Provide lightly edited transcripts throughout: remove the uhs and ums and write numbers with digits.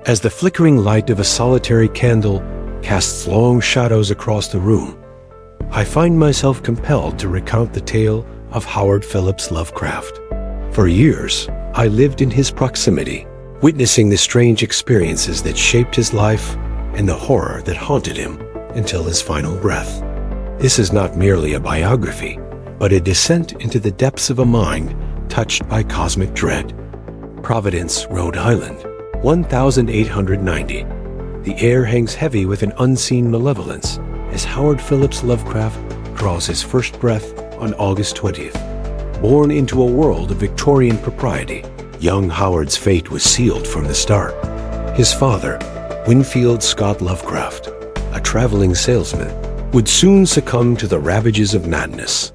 As the flickering light of a solitary candle casts long shadows across the room, I find myself compelled to recount the tale of Howard Phillips Lovecraft. For years, I lived in his proximity, witnessing the strange experiences that shaped his life and the horror that haunted him until his final breath. This is not merely a biography, but a descent into the depths of a mind touched by cosmic dread. Providence, Rhode Island, 1890. The air hangs heavy with an unseen malevolence as Howard Phillips Lovecraft draws his first breath on August 20th. Born into a world of Victorian propriety, young Howard's fate was sealed from the start. His father, Winfield Scott Lovecraft, a traveling salesman, would soon succumb to the ravages of madness,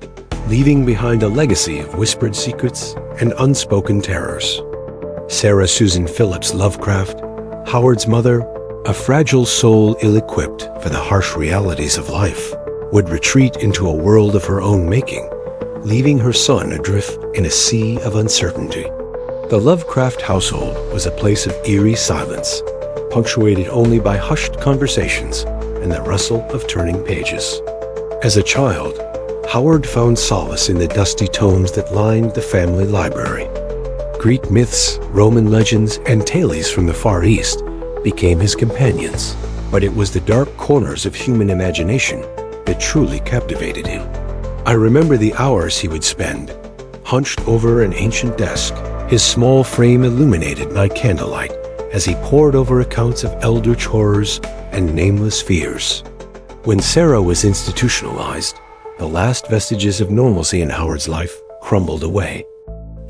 leaving behind a legacy of whispered secrets and unspoken terrors. Sarah Susan Phillips Lovecraft, Howard's mother, a fragile soul ill-equipped for the harsh realities of life, would retreat into a world of her own making, leaving her son adrift in a sea of uncertainty. The Lovecraft household was a place of eerie silence, punctuated only by hushed conversations and the rustle of turning pages. As a child, Howard found solace in the dusty tomes that lined the family library. Greek myths, Roman legends, and tales from the Far East became his companions, but it was the dark corners of human imagination that truly captivated him. I remember the hours he would spend, hunched over an ancient desk, his small frame illuminated by candlelight as he pored over accounts of eldritch horrors and nameless fears. When Sarah was institutionalized, the last vestiges of normalcy in Howard's life crumbled away.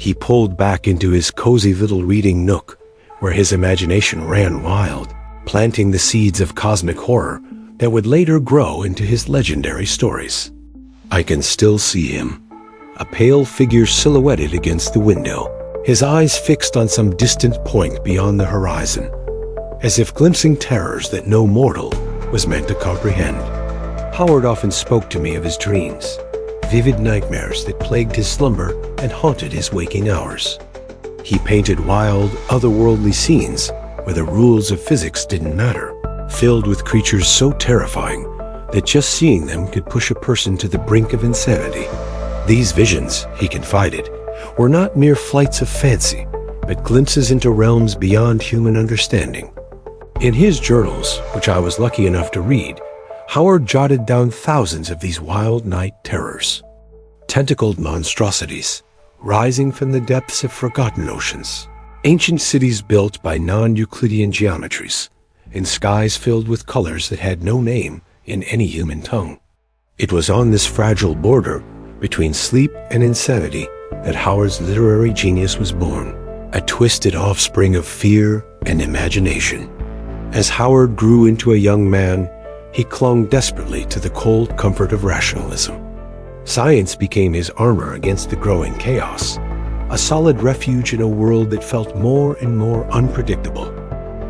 He pulled back into his cozy little reading nook, where his imagination ran wild, planting the seeds of cosmic horror that would later grow into his legendary stories. I can still see him, a pale figure silhouetted against the window, his eyes fixed on some distant point beyond the horizon, as if glimpsing terrors that no mortal was meant to comprehend. Howard often spoke to me of his dreams, vivid nightmares that plagued his slumber and haunted his waking hours. He painted wild, otherworldly scenes where the rules of physics didn't matter, filled with creatures so terrifying that just seeing them could push a person to the brink of insanity. These visions, he confided, were not mere flights of fancy, but glimpses into realms beyond human understanding. In his journals, which I was lucky enough to read, Howard jotted down thousands of these wild night terrors. Tentacled monstrosities, rising from the depths of forgotten oceans. Ancient cities built by non-Euclidean geometries, in skies filled with colors that had no name in any human tongue. It was on this fragile border between sleep and insanity that Howard's literary genius was born, a twisted offspring of fear and imagination. As Howard grew into a young man, he clung desperately to the cold comfort of rationalism. Science became his armor against the growing chaos, a solid refuge in a world that felt more and more unpredictable.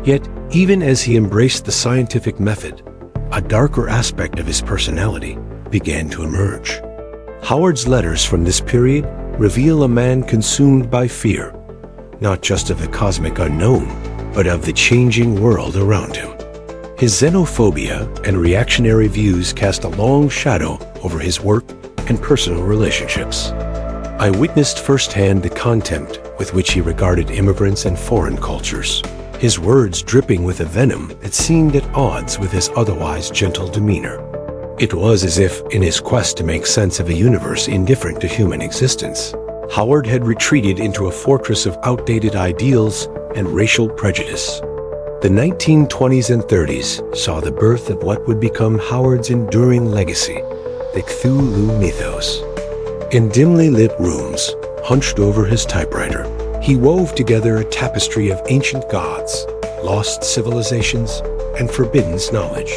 Yet, even as he embraced the scientific method, a darker aspect of his personality began to emerge. Howard's letters from this period reveal a man consumed by fear, not just of the cosmic unknown, but of the changing world around him. His xenophobia and reactionary views cast a long shadow over his work and personal relationships. I witnessed firsthand the contempt with which he regarded immigrants and foreign cultures, his words dripping with a venom that seemed at odds with his otherwise gentle demeanor. It was as if, in his quest to make sense of a universe indifferent to human existence, Howard had retreated into a fortress of outdated ideals and racial prejudice. The 1920s and 30s saw the birth of what would become Howard's enduring legacy, the Cthulhu Mythos. In dimly lit rooms, hunched over his typewriter, he wove together a tapestry of ancient gods, lost civilizations, and forbidden knowledge.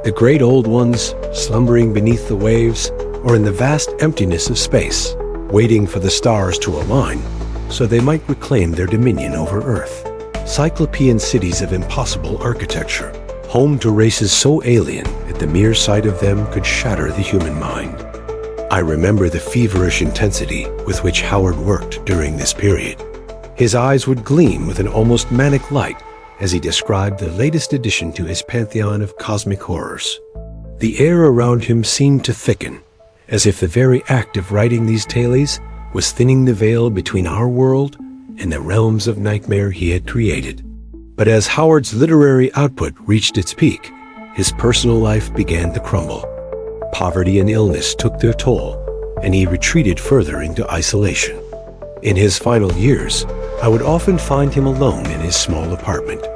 The great old ones, slumbering beneath the waves, or in the vast emptiness of space, waiting for the stars to align so they might reclaim their dominion over Earth. Cyclopean cities of impossible architecture, home to races so alien that the mere sight of them could shatter the human mind. I remember the feverish intensity with which Howard worked during this period. His eyes would gleam with an almost manic light as he described the latest addition to his pantheon of cosmic horrors. The air around him seemed to thicken, as if the very act of writing these tales was thinning the veil between our world and the realms of nightmare he had created. But as Howard's literary output reached its peak, his personal life began to crumble. Poverty and illness took their toll, and he retreated further into isolation. In his final years, I would often find him alone in his small apartment,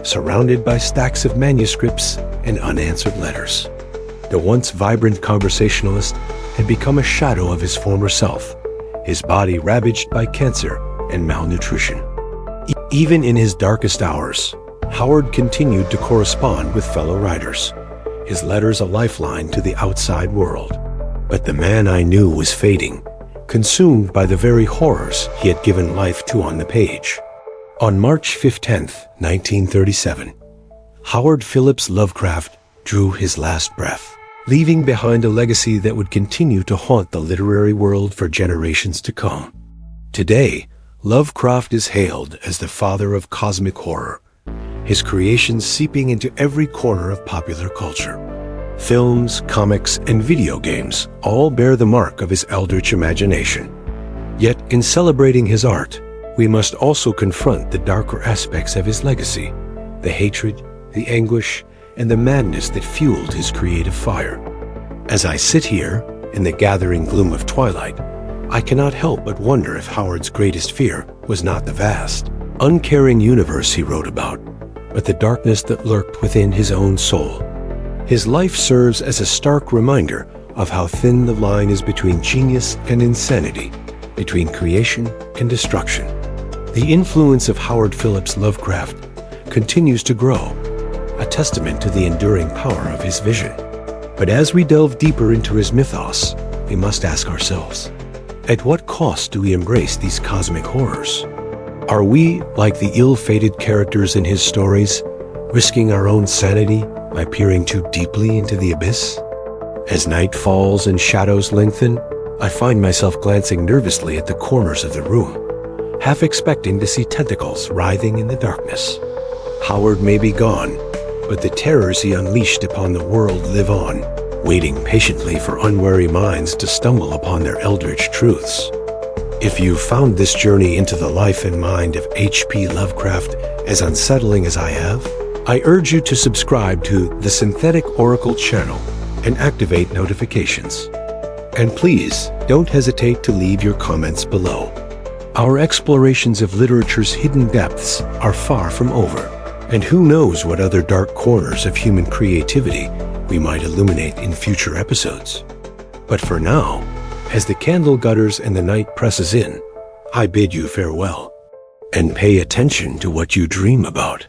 surrounded by stacks of manuscripts and unanswered letters. The once vibrant conversationalist had become a shadow of his former self, his body ravaged by cancer and malnutrition. Even in his darkest hours, Howard continued to correspond with fellow writers, his letters a lifeline to the outside world. But the man I knew was fading, consumed by the very horrors he had given life to on the page. On March 15, 1937, Howard Phillips Lovecraft drew his last breath, leaving behind a legacy that would continue to haunt the literary world for generations to come. Today, Lovecraft is hailed as the father of cosmic horror, his creations seeping into every corner of popular culture. Films, comics, and video games all bear the mark of his eldritch imagination. Yet, in celebrating his art, we must also confront the darker aspects of his legacy, the hatred, the anguish, and the madness that fueled his creative fire. As I sit here, in the gathering gloom of twilight, I cannot help but wonder if Howard's greatest fear was not the vast, uncaring universe he wrote about, but the darkness that lurked within his own soul. His life serves as a stark reminder of how thin the line is between genius and insanity, between creation and destruction. The influence of Howard Phillips Lovecraft continues to grow, a testament to the enduring power of his vision. But as we delve deeper into his mythos, we must ask ourselves, at what cost do we embrace these cosmic horrors? Are we, like the ill-fated characters in his stories, risking our own sanity by peering too deeply into the abyss? As night falls and shadows lengthen, I find myself glancing nervously at the corners of the room, half expecting to see tentacles writhing in the darkness. Howard may be gone, but the terrors he unleashed upon the world live on, waiting patiently for unwary minds to stumble upon their eldritch truths. If you've found this journey into the life and mind of H.P. Lovecraft as unsettling as I have, I urge you to subscribe to the Synthetic Oracle channel and activate notifications. And please, don't hesitate to leave your comments below. Our explorations of literature's hidden depths are far from over, and who knows what other dark corners of human creativity we might illuminate in future episodes. But for now, as the candle gutters and the night presses in, I bid you farewell, and pay attention to what you dream about.